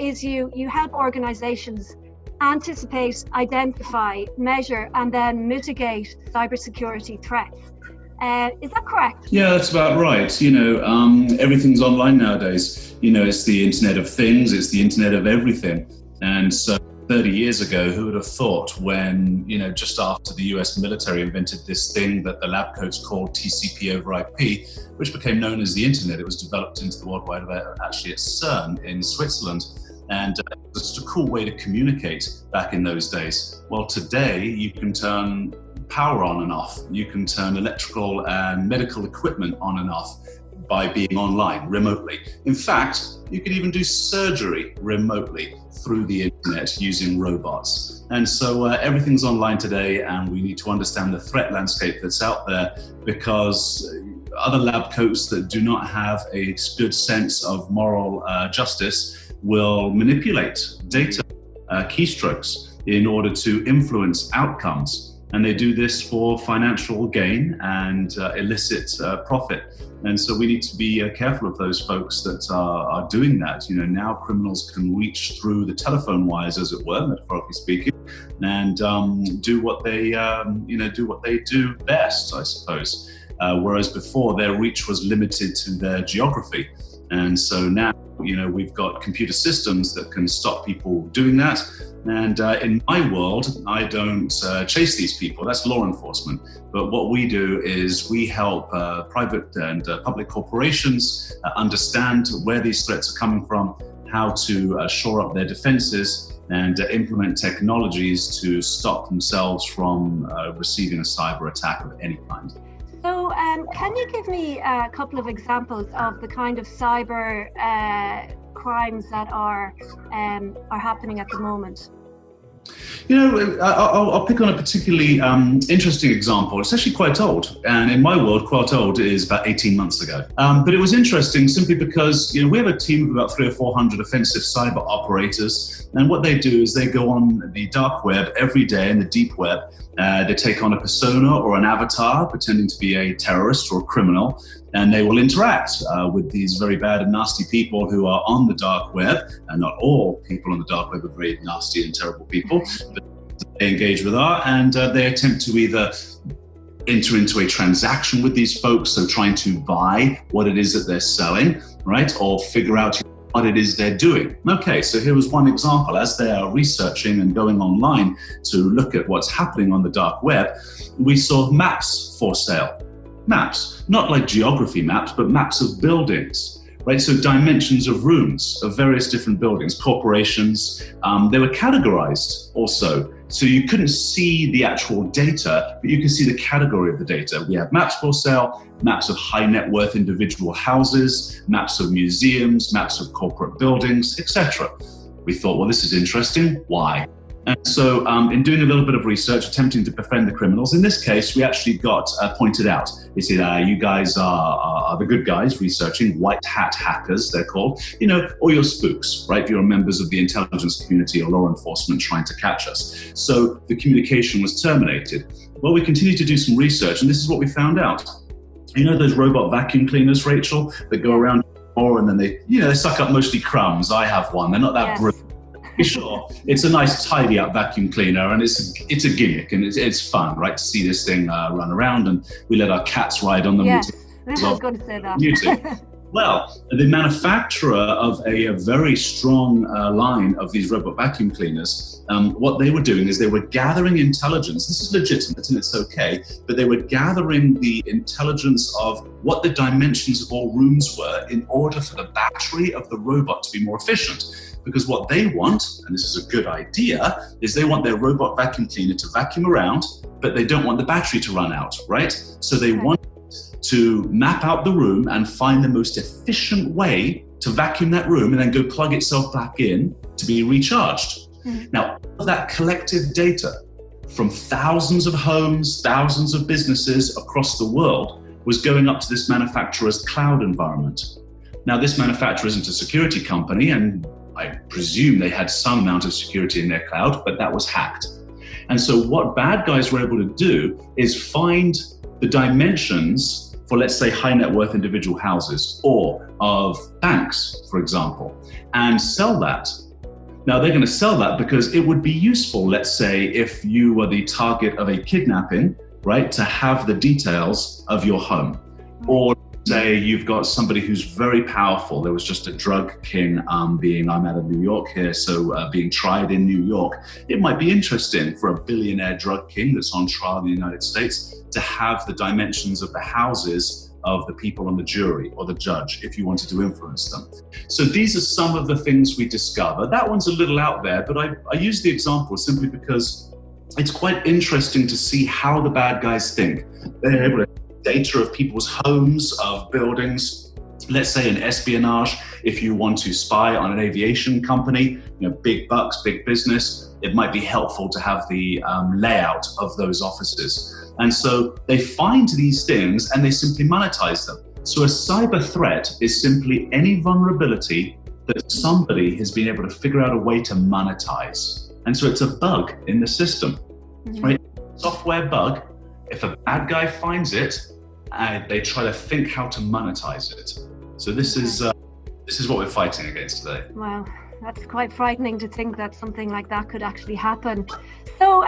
is you help organizations anticipate, identify, measure, and then mitigate cybersecurity threats. Is that correct? Yeah, that's about right. Everything's online nowadays. It's the Internet of Things, it's the Internet of everything. And so 30 years ago, who would have thought when, just after the US military invented this thing that the lab coats called TCP over IP, which became known as the Internet. It was developed into the World Wide Web actually at CERN in Switzerland. And it was just a cool way to communicate back in those days. Well, today you can turn power on and off. You can turn electrical and medical equipment on and off by being online remotely. In fact, you can even do surgery remotely through the internet using robots. And so everything's online today, and we need to understand the threat landscape that's out there, because other lab coats that do not have a good sense of moral justice will manipulate data, keystrokes, in order to influence outcomes. And they do this for financial gain and illicit profit. And so we need to be careful of those folks that are doing that. Now criminals can reach through the telephone wires, as it were, metaphorically speaking, and do what they do best, I suppose. Whereas before, their reach was limited to their geography. And so now, we've got computer systems that can stop people doing that. And in my world, I don't chase these people. That's law enforcement. But what we do is we help private and public corporations understand where these threats are coming from, how to shore up their defenses, and implement technologies to stop themselves from receiving a cyber attack of any kind. So can you give me a couple of examples of the kind of cyber crimes that are happening at the moment? I'll pick on a particularly interesting example. It's actually quite old, and in my world, quite old is about 18 months ago. But it was interesting simply because we have a team of about 300 or 400 offensive cyber operators, and what they do is they go on the dark web every day in the deep web. They take on a persona or an avatar pretending to be a terrorist or a criminal, and they will interact with these very bad and nasty people who are on the dark web. And not all people on the dark web are very nasty and terrible people, but they engage with art, and they attempt to either enter into a transaction with these folks, so trying to buy what it is that they're selling, right? Or figure out what it is they're doing. Okay, so here was one example. As they are researching and going online to look at what's happening on the dark web, we saw maps for sale. Maps, not like geography maps, but maps of buildings, right? So dimensions of rooms of various different buildings, corporations. They were categorized also. So you couldn't see the actual data, but you can see the category of the data. We have maps for sale, maps of high net worth individual houses, maps of museums, maps of corporate buildings, etc. We thought, well, this is interesting. Why? And so in doing a little bit of research, attempting to befriend the criminals, in this case, we actually got pointed out. They said, you guys are the good guys researching, white hat hackers, they're called, or you're spooks, right? You're members of the intelligence community or law enforcement trying to catch us. So the communication was terminated. Well, we continued to do some research, and this is what we found out. Those robot vacuum cleaners, Rachel, that go around and then they suck up mostly crumbs. I have one. They're not that brilliant. Sure, it's a nice tidy up vacuum cleaner, and it's a gimmick, and it's fun, right, to see this thing run around, and we let our cats ride on them. Yes, I was going to say that. Well, the manufacturer of a very strong line of these robot vacuum cleaners, what they were doing is they were gathering intelligence. This is legitimate and it's okay, but they were gathering the intelligence of what the dimensions of all rooms were in order for the battery of the robot to be more efficient. Because what they want, and this is a good idea, is they want their robot vacuum cleaner to vacuum around, but they don't want the battery to run out, right? So they want to map out the room and find the most efficient way to vacuum that room and then go plug itself back in to be recharged. Now, all of that collective data from thousands of homes, thousands of businesses across the world was going up to this manufacturer's cloud environment. Now, this manufacturer isn't a security company, and I presume they had some amount of security in their cloud, but that was hacked. And so what bad guys were able to do is find the dimensions for, let's say, high net worth individual houses or of banks, for example, and sell that Now they're going to sell that because it would be useful, let's say, if you were the target of a kidnapping, right, to have the details of your home. Or say you've got somebody who's very powerful. There was just a drug king I'm out of New York here, so being tried in New York. It might be interesting for a billionaire drug king that's on trial in the United States to have the dimensions of the houses of the people on the jury or the judge if you wanted to influence them. So these are some of the things we discover. That one's a little out there, but I use the example simply because it's quite interesting to see how the bad guys think. They're able to data of people's homes, of buildings. Let's say in espionage, if you want to spy on an aviation company, big bucks, big business, it might be helpful to have the layout of those offices. And so they find these things and they simply monetize them. So a cyber threat is simply any vulnerability that somebody has been able to figure out a way to monetize. And so it's a bug in the system, right? Software bug. If a bad guy finds it, they try to think how to monetize it. So this is what we're fighting against today. Wow, that's quite frightening to think that something like that could actually happen. So,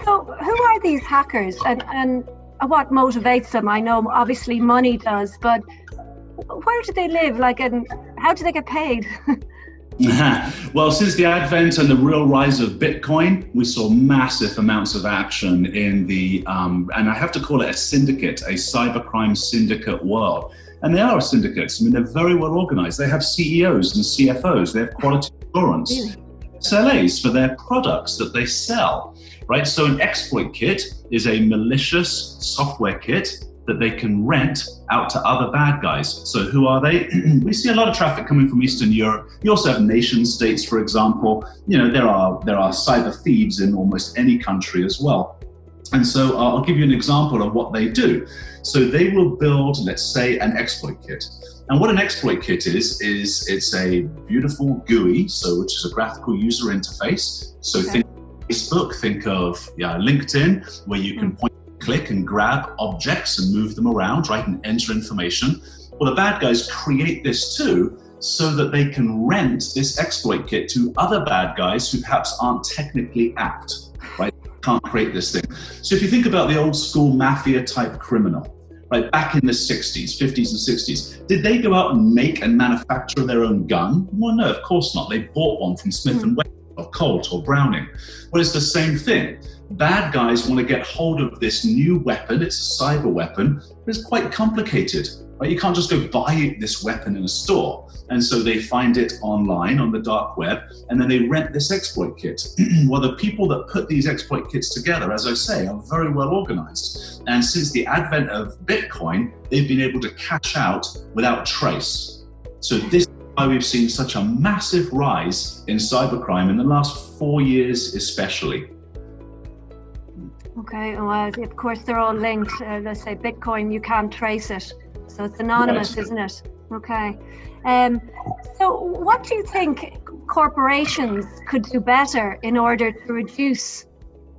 so who are these hackers, and what motivates them? I know obviously money does, but where do they live? and how do they get paid? Well, since the advent and the real rise of Bitcoin, we saw massive amounts of action in the, and I have to call it a syndicate, a cybercrime syndicate world. And they are syndicates. I mean, they're very well organized. They have CEOs and CFOs. They have quality assurance, SLAs for their products that they sell, right? So an exploit kit is a malicious software kit that they can rent out to other bad guys. So who are they? We see a lot of traffic coming from Eastern Europe. You also have nation states, for example. There are cyber thieves in almost any country as well. And so I'll give you an example of what they do. So they will build, let's say, an exploit kit. And what an exploit kit is it's a beautiful GUI, which is a graphical user interface. So think of Facebook, think of LinkedIn, where you can click and grab objects and move them around, right, and enter information. Well, the bad guys create this too, so that they can rent this exploit kit to other bad guys who perhaps aren't technically apt, right? Can't create this thing. So if you think about the old school mafia type criminal, right, back in the 60s, 50s and 60s, did they go out and make and manufacture their own gun? Well, no, of course not. They bought one from Smith & Wesson or Colt or Browning. Well, it's the same thing. Bad guys want to get hold of this new weapon. It's a cyber weapon, but it's quite complicated, right? You can't just go buy this weapon in a store. And so they find it online on the dark web, and then they rent this exploit kit. Well, the people that put these exploit kits together, as I say, are very well organized. And since the advent of Bitcoin, they've been able to cash out without trace. So this is why we've seen such a massive rise in cybercrime in the last 4 years especially. Okay, well, of course they're all linked. Let's say Bitcoin, you can't trace it. So it's anonymous, isn't it? Okay. So what do you think corporations could do better in order to reduce,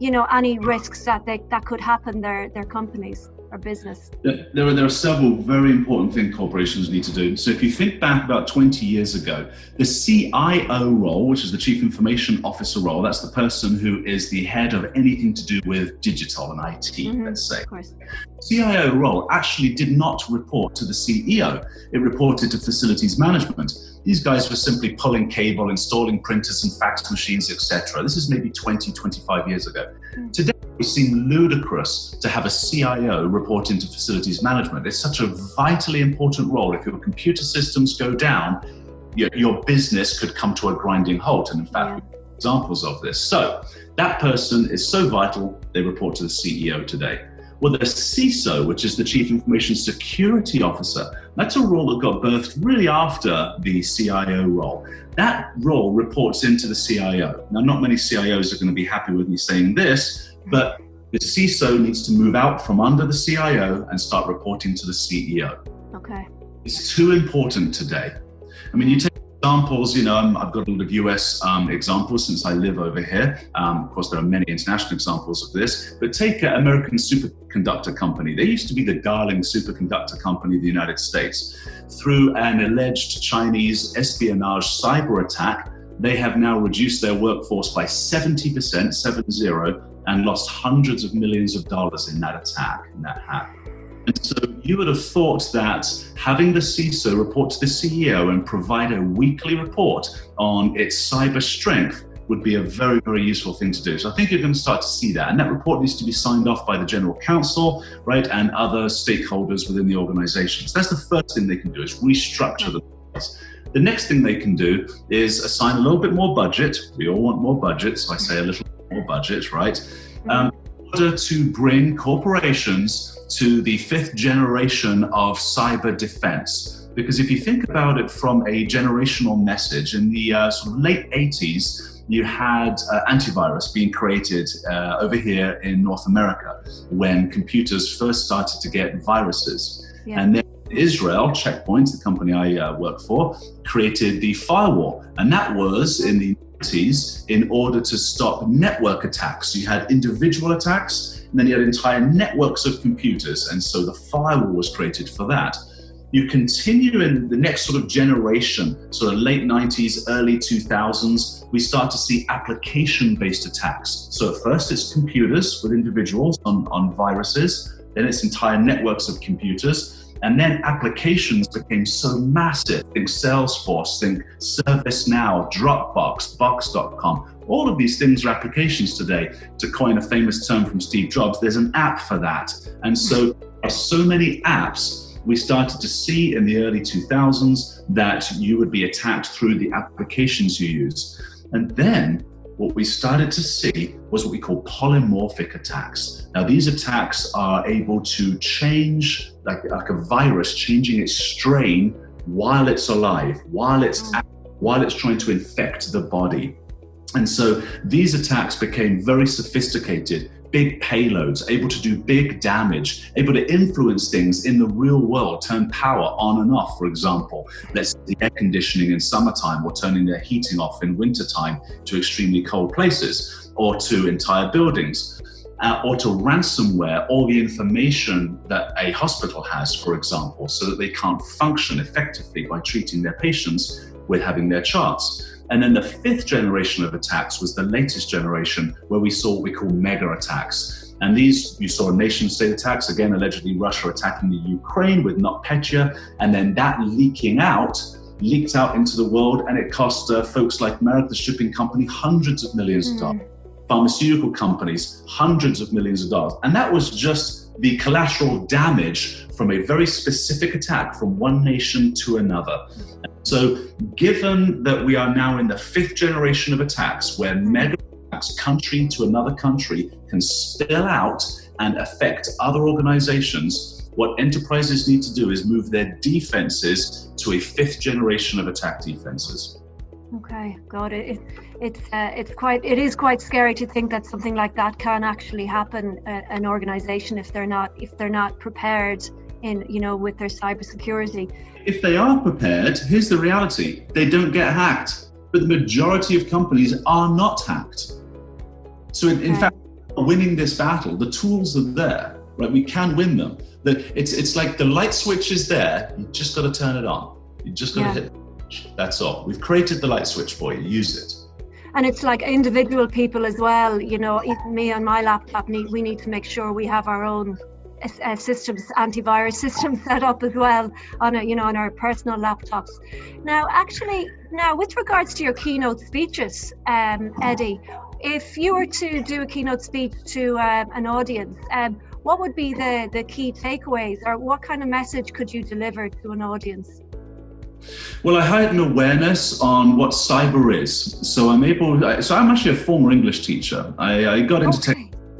any risks that could happen their companies or business? There are several very important things corporations need to do. So if you think back about 20 years ago, the CIO role, which is the Chief Information Officer role, that's the person who is the head of anything to do with digital and IT, let's say. Of course. CIO role actually did not report to the CEO. It reported to facilities management. These guys were simply pulling cable, installing printers and fax machines, etc. This is maybe 20, 25 years ago. Today, it seems ludicrous to have a CIO report into facilities management. It's such a vitally important role. If your computer systems go down, your business could come to a grinding halt. And in fact, we have examples of this. So that person is so vital, they report to the CEO today. Well, the CISO, which is the Chief Information Security Officer, that's a role that got birthed really after the CIO role. That role reports into the CIO. Now, not many CIOs are going to be happy with me saying this, but the CISO needs to move out from under the CIO and start reporting to the CEO. Okay. It's too important today. I mean, you take examples, I've got a lot of US examples since I live over here. Of course, there are many international examples of this, but take an American superconductor company. They used to be the darling superconductor company of the United States. Through an alleged Chinese espionage cyber attack, they have now reduced their workforce by 70%, 70, and lost hundreds of millions of dollars in that attack, in that hack. And so you would have thought that having the CISO report to the CEO and provide a weekly report on its cyber strength would be a very, very useful thing to do. So I think you're going to start to see that. And that report needs to be signed off by the general counsel, right, and other stakeholders within the organization. So that's the first thing they can do, is restructure the process. The next thing they can do is assign a little bit more budget. We all want more budget, so I say a little more budget, right? In order to bring corporations to the 5th generation of cyber defense. Because if you think about it from a generational message, in the sort of late 80s, you had antivirus being created over here in North America when computers first started to get viruses. Yeah. And then Israel, Check Point, the company I work for, created the firewall. And that was in the 90s in order to stop network attacks. So you had individual attacks, and then you had entire networks of computers. And so the firewall was created for that. You continue in the next sort of generation, sort of late 90s, early 2000s, we start to see application-based attacks. So at first it's computers with individuals on viruses, then it's entire networks of computers, and then applications became so massive. Think Salesforce, think ServiceNow, Dropbox, Box.com. All of these things are applications today. To coin a famous term from Steve Jobs, there's an app for that. And so there are so many apps. We started to see in the early 2000s that you would be attacked through the applications you use. And then what we started to see was what we call polymorphic attacks. Now, these attacks are able to change, like a virus, changing its strain while it's alive, while it's trying to infect the body. And so these attacks became very sophisticated, big payloads, able to do big damage, able to influence things in the real world, turn power on and off, for example. Let's say the air conditioning in summertime, or turning their heating off in wintertime to extremely cold places, or to entire buildings, or to ransomware all the information that a hospital has, for example, so that they can't function effectively by treating their patients with having their charts. And then the 5th generation of attacks was the latest generation, where we saw what we call mega attacks. And these, you saw nation state attacks, again, allegedly Russia attacking the Ukraine with NotPetya, and then that leaked out into the world, and it cost folks like Merck, the shipping company, hundreds of millions of dollars. Pharmaceutical companies, hundreds of millions of dollars. And that was just the collateral damage from a very specific attack from one nation to another. So given that we are now in the 5th generation of attacks, where mega attacks, country to another country, can spill out and affect other organizations, what enterprises need to do is move their defenses to a 5th generation of attack defenses. Okay, got it. It is quite scary to think that something like that can actually happen an organization if they're not prepared with their cybersecurity. If they are prepared, here's the reality: they don't get hacked. But the majority of companies are not hacked. So in fact, winning this battle, the tools are there, right? We can win them. It's like the light switch is there. You just got to turn it on. You just got to hit. That's all. We've created the light switch for you. Use it. And it's like individual people as well. Me on my laptop, we need to make sure we have our own systems, antivirus systems set up as well on our personal laptops. Now, with regards to your keynote speeches, Eddie, if you were to do a keynote speech to an audience, what would be the key takeaways, or what kind of message could you deliver to an audience? Well, I had an awareness on what cyber is. So I'm actually a former English teacher. I got into tech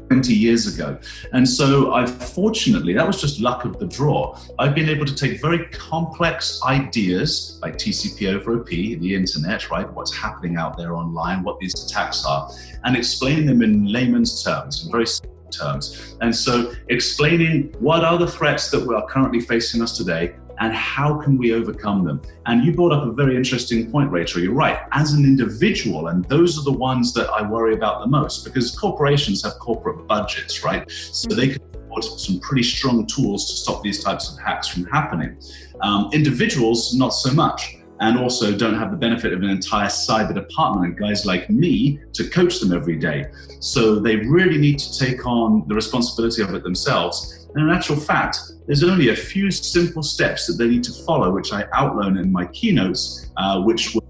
20 years ago. And so fortunately, that was just luck of the draw. I've been able to take very complex ideas like TCP over IP, the internet, right? What's happening out there online, what these attacks are, and explain them in layman's terms, in very simple terms. And so explaining what are the threats that are currently facing us today, and how can we overcome them? And you brought up a very interesting point, Rachel. You're right. As an individual, and those are the ones that I worry about the most, because corporations have corporate budgets, right? So they can afford some pretty strong tools to stop these types of hacks from happening. Individuals, not so much. and also don't have the benefit of an entire cyber department and guys like me to coach them every day. So they really need to take on the responsibility of it themselves. And in actual fact, there's only a few simple steps that they need to follow, which I outline in my keynotes, which will,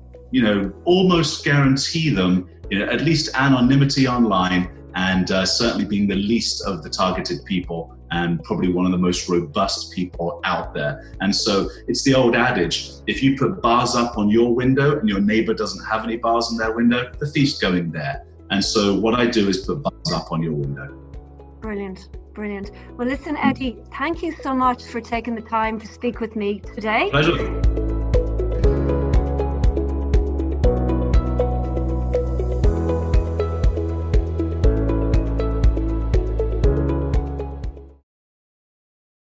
almost guarantee them, at least anonymity online, and certainly being the least of the targeted people, and probably one of the most robust people out there. And so it's the old adage, if you put bars up on your window and your neighbor doesn't have any bars on their window, the thief's going there. And so what I do is put bars up on your window. Brilliant. Brilliant. Well, listen, Eddie, thank you so much for taking the time to speak with me today. Pleasure.